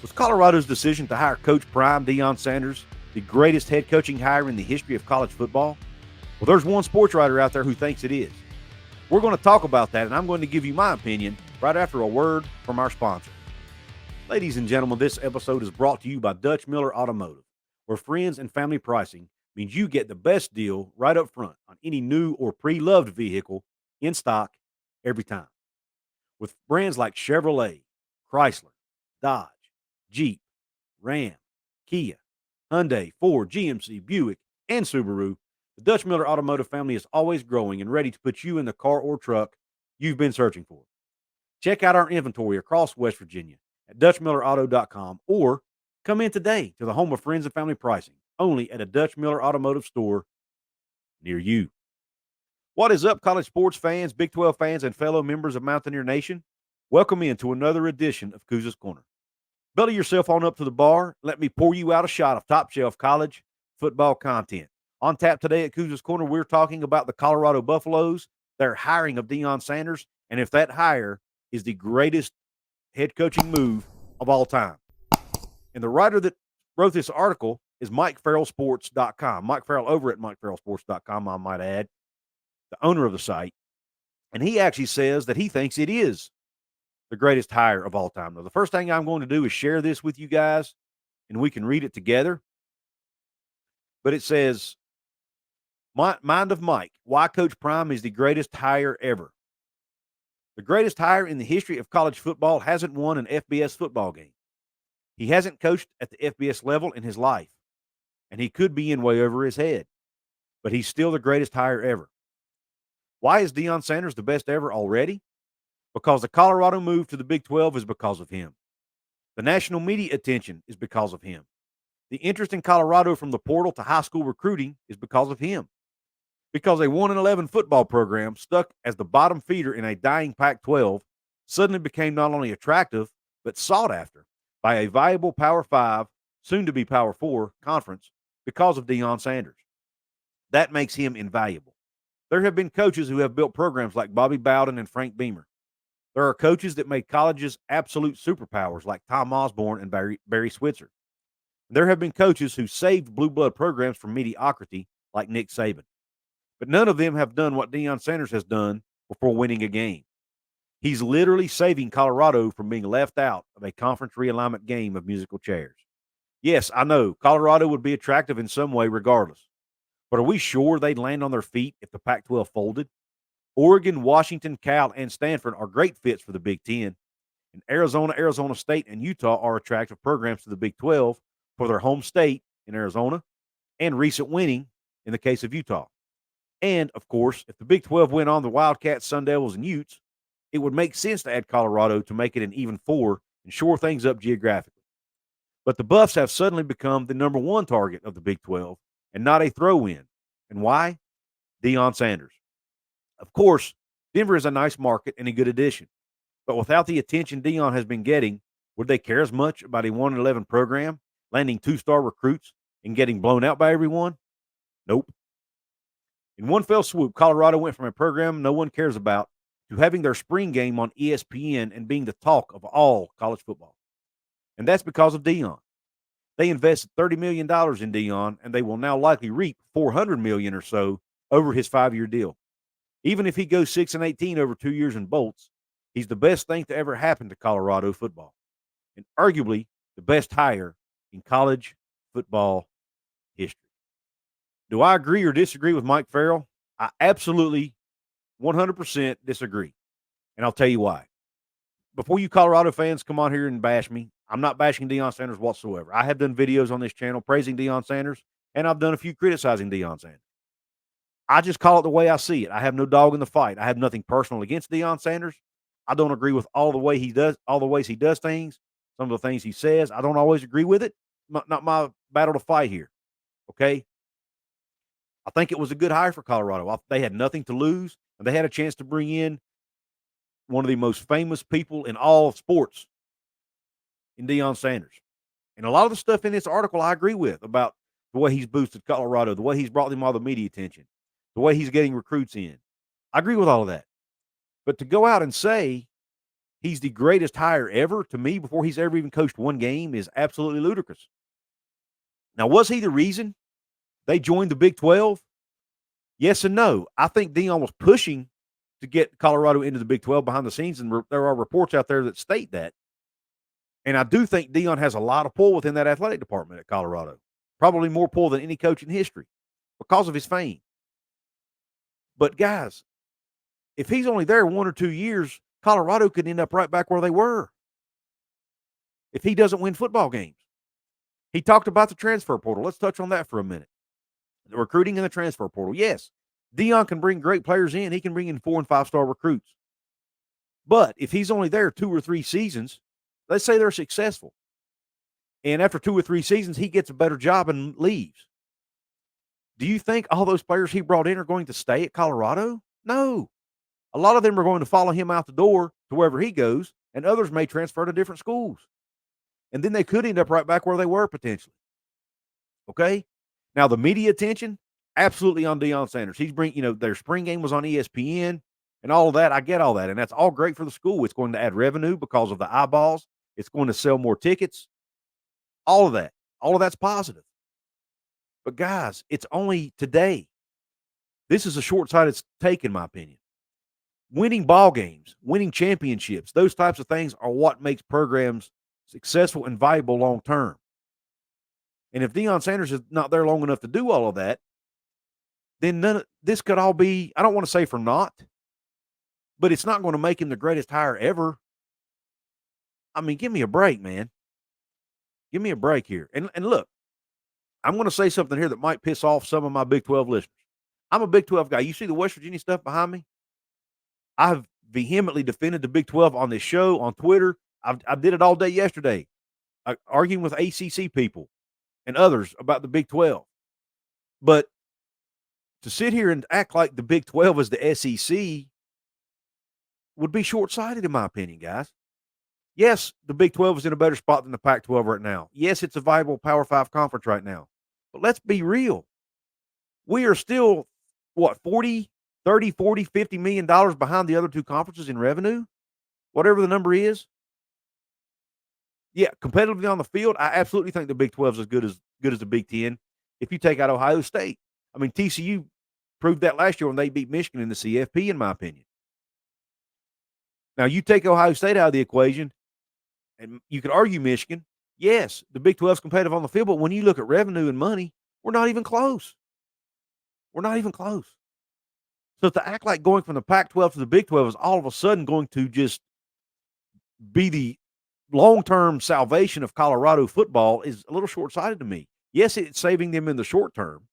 Was Colorado's decision to hire Coach Prime Deion Sanders the greatest head coaching hire in the history of college football? Well, there's one sports writer out there who thinks it is. We're going to talk about that, and I'm going to give you my opinion right after a word from our sponsor. Ladies and gentlemen, this episode is brought to you by Dutch Miller Automotive, where friends and family pricing means you get the best deal right up front on any new or pre-loved vehicle in stock every time. With brands like Chevrolet, Chrysler, Dodge, Jeep, Ram, Kia, Hyundai, Ford, GMC, Buick, and Subaru, the Dutch Miller Automotive family is always growing and ready to put you in the car or truck you've been searching for. Check out our inventory across West Virginia at DutchMillerAuto.com or come in today to the home of friends and family pricing, only at a Dutch Miller Automotive store near you. What is up, college sports fans, Big 12 fans, and fellow members of Mountaineer Nation? Welcome into another edition of Couz's Corner. Belly yourself on up to the bar. Let me pour you out a shot of top shelf college football content. On tap today at Couz's Corner, we're talking about the Colorado Buffaloes, their hiring of Deion Sanders, and if that hire is the greatest head coaching move of all time. And the writer that wrote this article is MikeFarrellSports.com. Mike Farrell over at MikeFarrellSports.com, I might add, the owner of the site. And he actually says that he thinks it is the greatest hire of all time. Now, the first thing I'm going to do is share this with you guys, and we can read it together. But it says, Mind of Mike, why Coach Prime is the greatest hire ever. The greatest hire in the history of college football hasn't won an FBS football game. He hasn't coached at the FBS level in his life, and he could be in way over his head. But he's still the greatest hire ever. Why is Deion Sanders the best ever already? Because the Colorado move to the Big 12 is because of him. The national media attention is because of him. The interest in Colorado from the portal to high school recruiting is because of him. Because a 1-11 football program stuck as the bottom feeder in a dying Pac-12 suddenly became not only attractive, but sought after by a viable Power 5, soon to be Power 4 conference because of Deion Sanders. That makes him invaluable. There have been coaches who have built programs like Bobby Bowden and Frank Beamer. There are coaches that made colleges absolute superpowers like Tom Osborne and Barry Switzer. There have been coaches who saved blue blood programs from mediocrity like Nick Saban. But none of them have done what Deion Sanders has done before winning a game. He's literally saving Colorado from being left out of a conference realignment game of musical chairs. Yes, I know Colorado would be attractive in some way regardless. But are we sure they'd land on their feet if the Pac-12 folded? Oregon, Washington, Cal, and Stanford are great fits for the Big Ten. And Arizona, Arizona State, and Utah are attractive programs to the Big 12 for their home state in Arizona and recent winning in the case of Utah. And, of course, if the Big 12 went on the Wildcats, Sun Devils, and Utes, it would make sense to add Colorado to make it an even four and shore things up geographically. But the Buffs have suddenly become the number one target of the Big 12 and not a throw-in. And why? Deion Sanders. Of course, Denver is a nice market and a good addition. But without the attention Deion has been getting, would they care as much about a 1-11 program, landing two-star recruits, and getting blown out by everyone? Nope. In one fell swoop, Colorado went from a program no one cares about to having their spring game on ESPN and being the talk of all college football. And that's because of Deion. They invested $30 million in Deion, and they will now likely reap $400 million or so over his 5-year deal. Even if he goes 6-18 over 2 years and bolts, he's the best thing to ever happen to Colorado football, and arguably the best hire in college football history. Do I agree or disagree with Mike Farrell? I absolutely 100% disagree, and I'll tell you why. Before you Colorado fans come on here and bash me, I'm not bashing Deion Sanders whatsoever. I have done videos on this channel praising Deion Sanders, and I've done a few criticizing Deion Sanders. I just call it the way I see it. I have no dog in the fight. I have nothing personal against Deion Sanders. I don't agree with all the ways he does things, some of the things he says. I don't always agree with it. Not my battle to fight here. Okay? I think it was a good hire for Colorado. They had nothing to lose, and they had a chance to bring in one of the most famous people in all of sports in Deion Sanders. And a lot of the stuff in this article I agree with about the way he's boosted Colorado, the way he's brought them all the media attention, the way he's getting recruits in. I agree with all of that. But to go out and say he's the greatest hire ever, to me, before he's ever even coached one game, is absolutely ludicrous. Now, was he the reason they joined the Big 12? Yes and no. I think Deion was pushing to get Colorado into the Big 12 behind the scenes, and there are reports out there that state that. And I do think Deion has a lot of pull within that athletic department at Colorado, probably more pull than any coach in history because of his fame. But guys, if he's only there 1 or 2 years, Colorado could end up right back where they were if he doesn't win football games. He talked about the transfer portal. Let's touch on that for a minute. The recruiting and the transfer portal. Yes, Deion can bring great players in. He can bring in 4- and 5-star recruits. But if he's only there 2 or 3 seasons, let's say they're successful, and after 2 or 3 seasons, he gets a better job and leaves. Do you think all those players he brought in are going to stay at Colorado? No. A lot of them are going to follow him out the door to wherever he goes, and others may transfer to different schools. And then they could end up right back where they were potentially. Okay? Now, the media attention, absolutely on Deion Sanders. Their spring game was on ESPN and all of that. I get all that, and that's all great for the school. It's going to add revenue because of the eyeballs. It's going to sell more tickets. All of that. All of that's positive. But, guys, it's only today. This is a short-sighted take, in my opinion. Winning ball games, winning championships, those types of things are what makes programs successful and valuable long-term. And if Deion Sanders is not there long enough to do all of that, then this could all be, I don't want to say for naught, but it's not going to make him the greatest hire ever. I mean, give me a break, man. Give me a break here. And look, I'm going to say something here that might piss off some of my Big 12 listeners. I'm a Big 12 guy. You see the West Virginia stuff behind me? I've vehemently defended the Big 12 on this show, on Twitter. I did it all day yesterday, arguing with ACC people and others about the Big 12. But to sit here and act like the Big 12 is the SEC would be short-sighted, in my opinion, guys. Yes, the Big 12 is in a better spot than the Pac-12 right now. Yes, it's a viable Power 5 conference right now. But let's be real. We are still, what, 40, 30, 40, $50 million behind the other two conferences in revenue? Whatever the number is. Yeah, competitively on the field, I absolutely think the Big 12 is as good as the Big 10 if you take out Ohio State. I mean, TCU proved that last year when they beat Michigan in the CFP, in my opinion. Now, you take Ohio State out of the equation, and you could argue Michigan. Yes, the Big 12 is competitive on the field, but when you look at revenue and money, we're not even close. We're not even close. So to act like going from the Pac-12 to the Big 12 is all of a sudden going to just be the long-term salvation of Colorado football is a little short-sighted to me. Yes, it's saving them in the short term,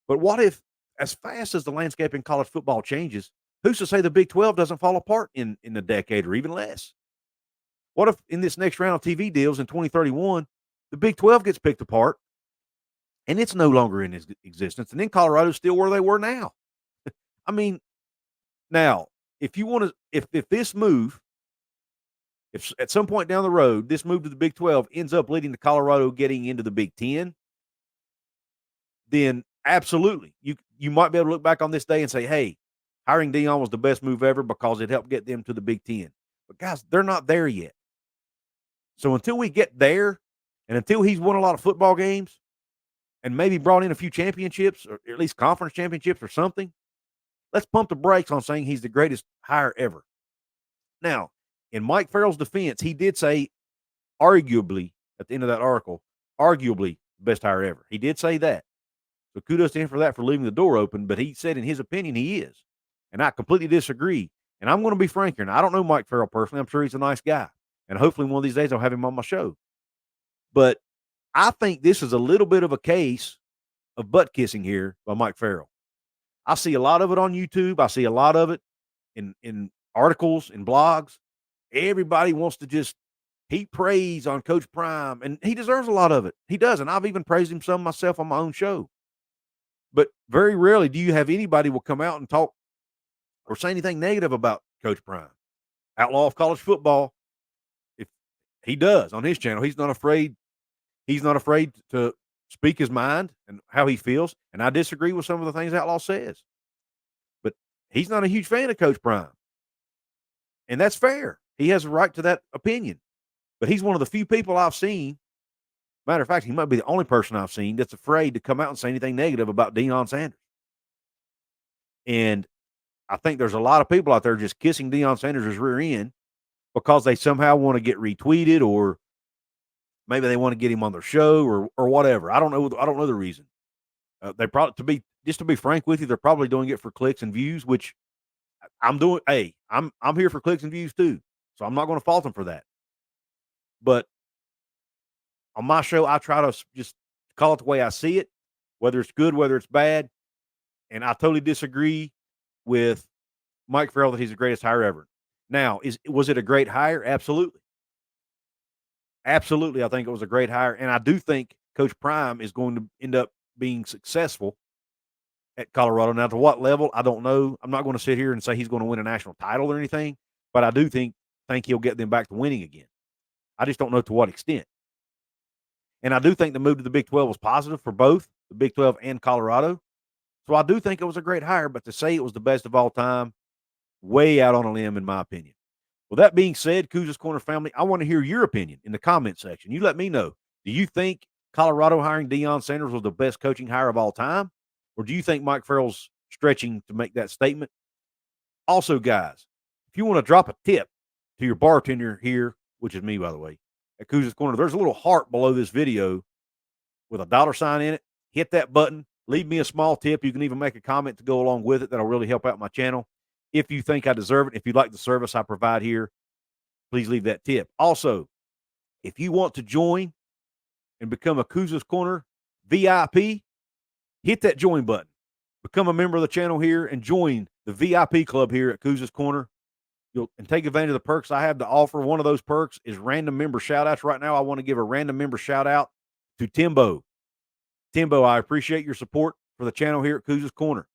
but what if, as fast as the landscape in college football changes, who's to say the Big 12 doesn't fall apart in a decade or even less? What if in this next round of TV deals in 2031, the Big 12 gets picked apart and it's no longer in existence, and then Colorado's still where they were now? I mean, now, if you want to, if this move, if at some point down the road, this move to the Big 12 ends up leading to Colorado getting into the Big 10, then absolutely, you might be able to look back on this day and say, hey, hiring Deion was the best move ever because it helped get them to the Big 10. But guys, they're not there yet. So until we get there, and until he's won a lot of football games and maybe brought in a few championships, or at least conference championships or something, let's pump the brakes on saying he's the greatest hire ever. Now, in Mike Farrell's defense, he did say, arguably, at the end of that article, arguably best hire ever. He did say that. So kudos to him for that, for leaving the door open. But he said, in his opinion, he is. And I completely disagree. And I'm going to be frank here. And I don't know Mike Farrell personally. I'm sure he's a nice guy. And hopefully one of these days I'll have him on my show. But I think this is a little bit of a case of butt kissing here by Mike Farrell. I see a lot of it on YouTube. I see a lot of it in articles, in blogs. Everybody wants to just heap praise on Coach Prime, and he deserves a lot of it. He does, and I've even praised him some myself on my own show. But very rarely do you have anybody will come out and talk or say anything negative about Coach Prime. Outlaw of college football, if he does on his channel, he's not afraid to speak his mind and how he feels. And I disagree with some of the things Outlaw says. But he's not a huge fan of Coach Prime. And that's fair. He has a right to that opinion. But he's one of the few people I've seen. Matter of fact, he might be the only person I've seen that's afraid to come out and say anything negative about Deion Sanders. And I think there's a lot of people out there just kissing Deion Sanders' rear end because they somehow want to get retweeted, or maybe they want to get him on their show, or whatever. I don't know. I don't know the reason. They probably, to be frank with you, they're probably doing it for clicks and views, which I'm doing. Hey, I'm here for clicks and views too, so I'm not going to fault them for that. But on my show, I try to just call it the way I see it, whether it's good, whether it's bad. And I totally disagree with Mike Farrell that he's the greatest hire ever. Now, was it a great hire? Absolutely. Absolutely, I think it was a great hire, and I do think Coach Prime is going to end up being successful at Colorado. Now, to what level, I don't know. I'm not going to sit here and say he's going to win a national title or anything, but I do think he'll get them back to winning again. I just don't know to what extent. And I do think the move to the Big 12 was positive for both the Big 12 and Colorado. So I do think it was a great hire, but to say it was the best of all time, way out on a limb, in my opinion. Well, that being said, Couz's Corner family, I want to hear your opinion in the comment section. You let me know. Do you think Colorado hiring Deion Sanders was the best coaching hire of all time? Or do you think Mike Farrell's stretching to make that statement? Also, guys, if you want to drop a tip to your bartender here, which is me, by the way, at Couz's Corner, there's a little heart below this video with a $sign in it. Hit that button. Leave me a small tip. You can even make a comment to go along with it. That'll really help out my channel. If you think I deserve it, if you like the service I provide here, please leave that tip. Also, if you want to join and become a Couz's Corner VIP, hit that join button. Become a member of the channel here and join the VIP club here at Couz's Corner. And take advantage of the perks I have to offer. One of those perks is random member shout-outs. Right now, I want to give a random member shout-out to Timbo. Timbo, I appreciate your support for the channel here at Couz's Corner.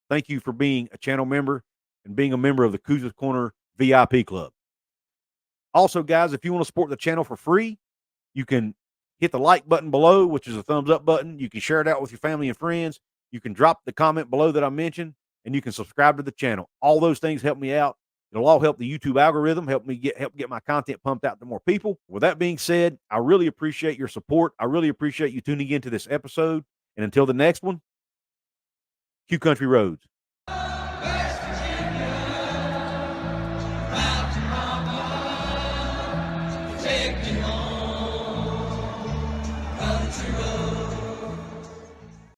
Thank you for being a channel member and being a member of the Couz's Corner VIP club. Also, guys, if you want to support the channel for free, you can hit the like button below, which is a thumbs up button. You can share it out with your family and friends. You can drop the comment below that I mentioned, and you can subscribe to the channel. All those things help me out. It'll all help the YouTube algorithm, help get my content pumped out to more people. With that being said, I really appreciate your support. I really appreciate you tuning into this episode. And until the next one, Q Country Roads.